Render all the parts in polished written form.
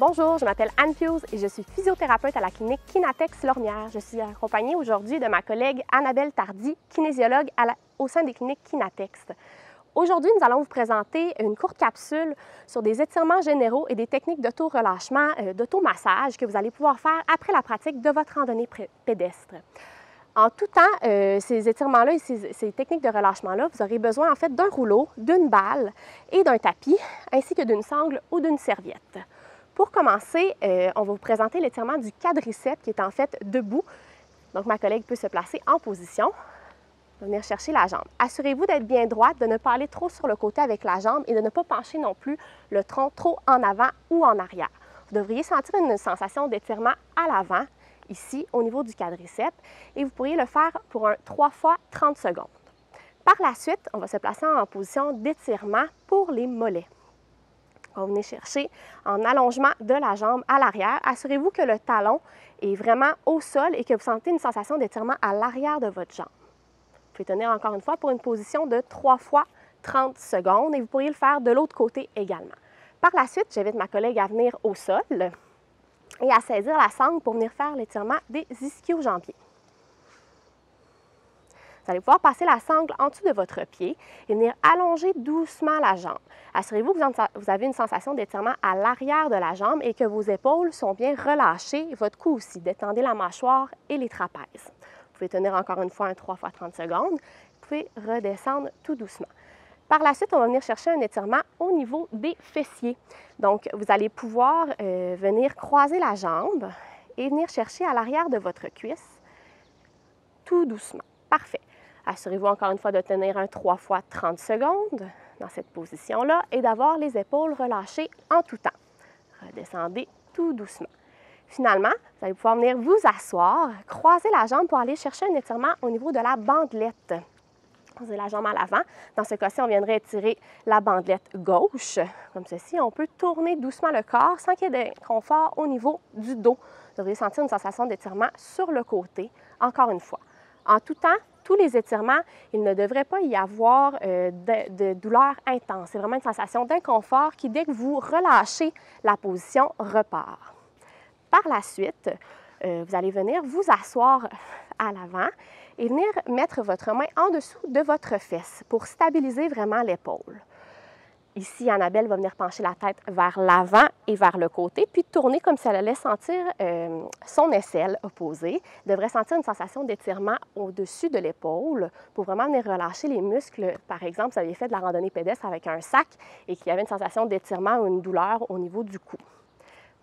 Bonjour, je m'appelle Anne Fuse et je suis physiothérapeute à la clinique Kinatex Lormière. Je suis accompagnée aujourd'hui de ma collègue Annabelle Tardy, kinésiologue au sein des cliniques Kinatex. Aujourd'hui, nous allons vous présenter une courte capsule sur des étirements généraux et des techniques d'auto-relâchement, d'automassage que vous allez pouvoir faire après la pratique de votre randonnée pédestre. En tout temps, ces étirements-là et ces techniques de relâchement-là, vous aurez besoin en fait d'un rouleau, d'une balle et d'un tapis, ainsi que d'une sangle ou d'une serviette. Pour commencer, on va vous présenter l'étirement du quadriceps qui est en fait debout. Donc, ma collègue peut se placer en position. On va venir chercher la jambe. Assurez-vous d'être bien droite, de ne pas aller trop sur le côté avec la jambe et de ne pas pencher non plus le tronc trop en avant ou en arrière. Vous devriez sentir une sensation d'étirement à l'avant, ici, au niveau du quadriceps, et vous pourriez le faire pour un 3 fois 30 secondes. Par la suite, on va se placer en position d'étirement pour les mollets. On va venir chercher en allongement de la jambe à l'arrière. Assurez-vous que le talon est vraiment au sol et que vous sentez une sensation d'étirement à l'arrière de votre jambe. Vous pouvez tenir encore une fois pour une position de 3 fois 30 secondes et vous pourriez le faire de l'autre côté également. Par la suite, j'invite ma collègue à venir au sol et à saisir la sangle pour venir faire l'étirement des ischio-jambiers. Vous allez pouvoir passer la sangle en dessous de votre pied et venir allonger doucement la jambe. Assurez-vous que vous avez une sensation d'étirement à l'arrière de la jambe et que vos épaules sont bien relâchées, votre cou aussi. Détendez la mâchoire et les trapèzes. Vous pouvez tenir encore une fois un 3 fois 30 secondes. Vous pouvez redescendre tout doucement. Par la suite, on va venir chercher un étirement au niveau des fessiers. Donc, vous allez pouvoir venir croiser la jambe et venir chercher à l'arrière de votre cuisse tout doucement. Parfait. Assurez-vous encore une fois de tenir un 3 fois 30 secondes dans cette position-là et d'avoir les épaules relâchées en tout temps. Redescendez tout doucement. Finalement, vous allez pouvoir venir vous asseoir, croiser la jambe pour aller chercher un étirement au niveau de la bandelette. Posez la jambe à l'avant. Dans ce cas-ci, on viendrait étirer la bandelette gauche, comme ceci. On peut tourner doucement le corps sans qu'il y ait d'inconfort au niveau du dos. Vous devriez sentir une sensation d'étirement sur le côté, encore une fois. En tout temps, tous les étirements, il ne devrait pas y avoir de douleur intense. C'est vraiment une sensation d'inconfort qui, dès que vous relâchez la position, repart. Par la suite, vous allez venir vous asseoir à l'avant et venir mettre votre main en dessous de votre fesse pour stabiliser vraiment l'épaule. Ici, Annabelle va venir pencher la tête vers l'avant et vers le côté, puis tourner comme si elle allait sentir son aisselle opposée. Elle devrait sentir une sensation d'étirement au-dessus de l'épaule pour vraiment venir relâcher les muscles. Par exemple, si vous aviez fait de la randonnée pédestre avec un sac et qu'il y avait une sensation d'étirement ou une douleur au niveau du cou.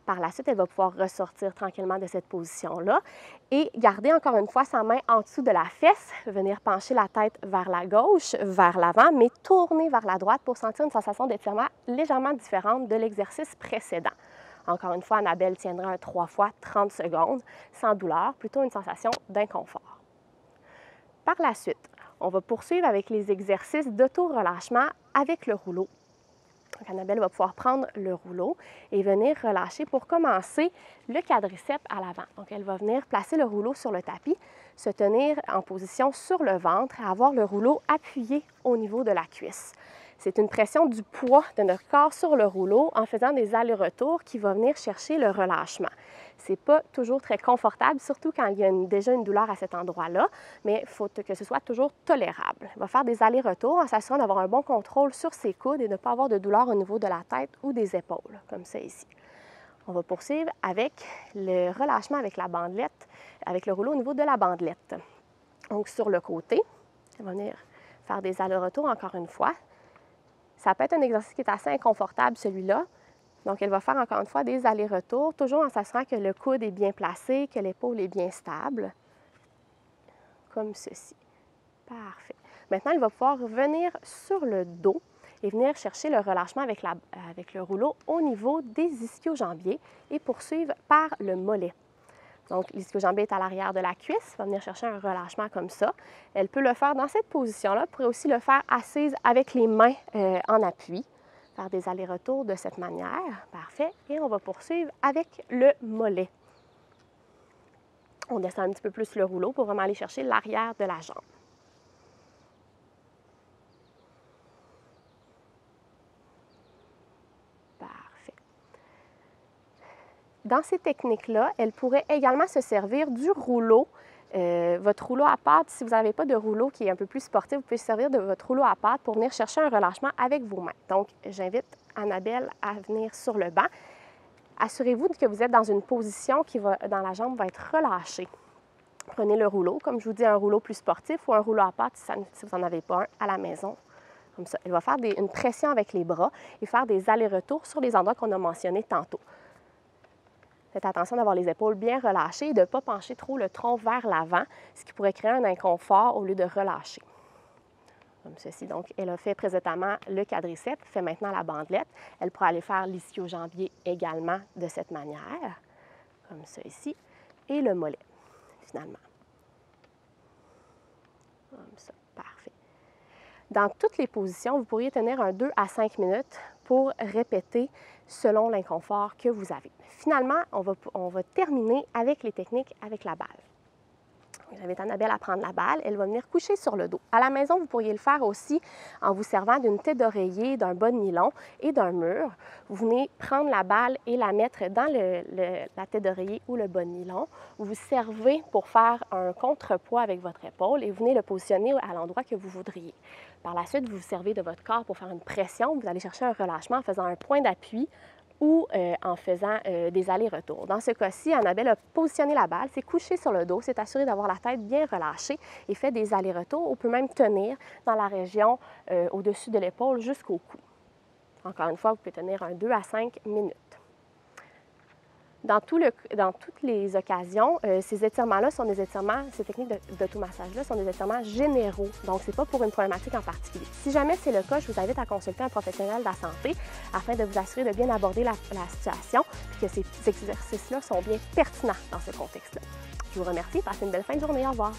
Par la suite, elle va pouvoir ressortir tranquillement de cette position-là et garder encore une fois sa main en dessous de la fesse, venir pencher la tête vers la gauche, vers l'avant, mais tourner vers la droite pour sentir une sensation d'étirement légèrement différente de l'exercice précédent. Encore une fois, Annabelle tiendra un 3 fois 30 secondes, sans douleur, plutôt une sensation d'inconfort. Par la suite, on va poursuivre avec les exercices d'auto-relâchement avec le rouleau. Donc, Annabelle va pouvoir prendre le rouleau et venir relâcher pour commencer le quadriceps à l'avant. Donc, elle va venir placer le rouleau sur le tapis, se tenir en position sur le ventre et avoir le rouleau appuyé au niveau de la cuisse. C'est une pression du poids de notre corps sur le rouleau en faisant des allers-retours qui va venir chercher le relâchement. Ce n'est pas toujours très confortable, surtout quand il y a déjà une douleur à cet endroit-là, mais il faut que ce soit toujours tolérable. On va faire des allers-retours en s'assurant d'avoir un bon contrôle sur ses coudes et de ne pas avoir de douleur au niveau de la tête ou des épaules, comme ça ici. On va poursuivre avec le relâchement avec la bandelette, avec le rouleau au niveau de la bandelette. Donc, sur le côté, on va venir faire des allers-retours encore une fois. Ça peut être un exercice qui est assez inconfortable, celui-là. Donc, elle va faire encore une fois des allers-retours, toujours en s'assurant que le coude est bien placé, que l'épaule est bien stable, comme ceci. Parfait. Maintenant, elle va pouvoir revenir sur le dos et venir chercher le relâchement avec le rouleau au niveau des ischio-jambiers et poursuivre par le mollet. Donc, l'ischio-jambier est à l'arrière de la cuisse, va venir chercher un relâchement comme ça. Elle peut le faire dans cette position-là, elle pourrait aussi le faire assise avec les mains en appui. Faire des allers-retours de cette manière. Parfait. Et on va poursuivre avec le mollet. On descend un petit peu plus le rouleau pour vraiment aller chercher l'arrière de la jambe. Parfait. Dans ces techniques-là, elle pourrait également se servir du rouleau. Votre rouleau à pâte, si vous n'avez pas de rouleau qui est un peu plus sportif, vous pouvez se servir de votre rouleau à pâte pour venir chercher un relâchement avec vos mains. Donc, j'invite Annabelle à venir sur le banc. Assurez-vous que vous êtes dans une position qui va, dans la jambe va être relâchée. Prenez le rouleau, comme je vous dis, un rouleau plus sportif ou un rouleau à pâte si vous n'en avez pas un à la maison. Comme ça. Elle va faire une pression avec les bras et faire des allers-retours sur les endroits qu'on a mentionnés tantôt. Faites attention d'avoir les épaules bien relâchées et de ne pas pencher trop le tronc vers l'avant, ce qui pourrait créer un inconfort au lieu de relâcher. Comme ceci. Donc, elle a fait précédemment le quadriceps, fait maintenant la bandelette. Elle pourra aller faire l'ischio-jambier également de cette manière, comme ça ici, et le mollet, finalement. Comme ça, parfait. Dans toutes les positions, vous pourriez tenir un 2 à 5 minutes pour répéter selon l'inconfort que vous avez. Finalement, on va terminer avec les techniques avec la balle. J'invite Annabelle à prendre la balle. Elle va venir coucher sur le dos. À la maison, vous pourriez le faire aussi en vous servant d'une tête d'oreiller, d'un bas de nylon et d'un mur. Vous venez prendre la balle et la mettre dans la tête d'oreiller ou le bas de nylon. Vous vous servez pour faire un contrepoids avec votre épaule et vous venez le positionner à l'endroit que vous voudriez. Par la suite, vous vous servez de votre corps pour faire une pression. Vous allez chercher un relâchement en faisant un point d'appui ou en faisant des allers-retours. Dans ce cas-ci, Annabelle a positionné la balle, s'est couchée sur le dos, s'est assurée d'avoir la tête bien relâchée et fait des allers-retours. On peut même tenir dans la région au-dessus de l'épaule jusqu'au cou. Encore une fois, vous pouvez tenir un 2 à 5 minutes. Dans toutes les occasions, ces étirements-là sont des étirements, ces techniques d'automassage-là sont des étirements généraux. Donc, ce n'est pas pour une problématique en particulier. Si jamais c'est le cas, je vous invite à consulter un professionnel de la santé afin de vous assurer de bien aborder la situation et que ces exercices-là sont bien pertinents dans ce contexte-là. Je vous remercie. Passez une belle fin de journée. Au revoir.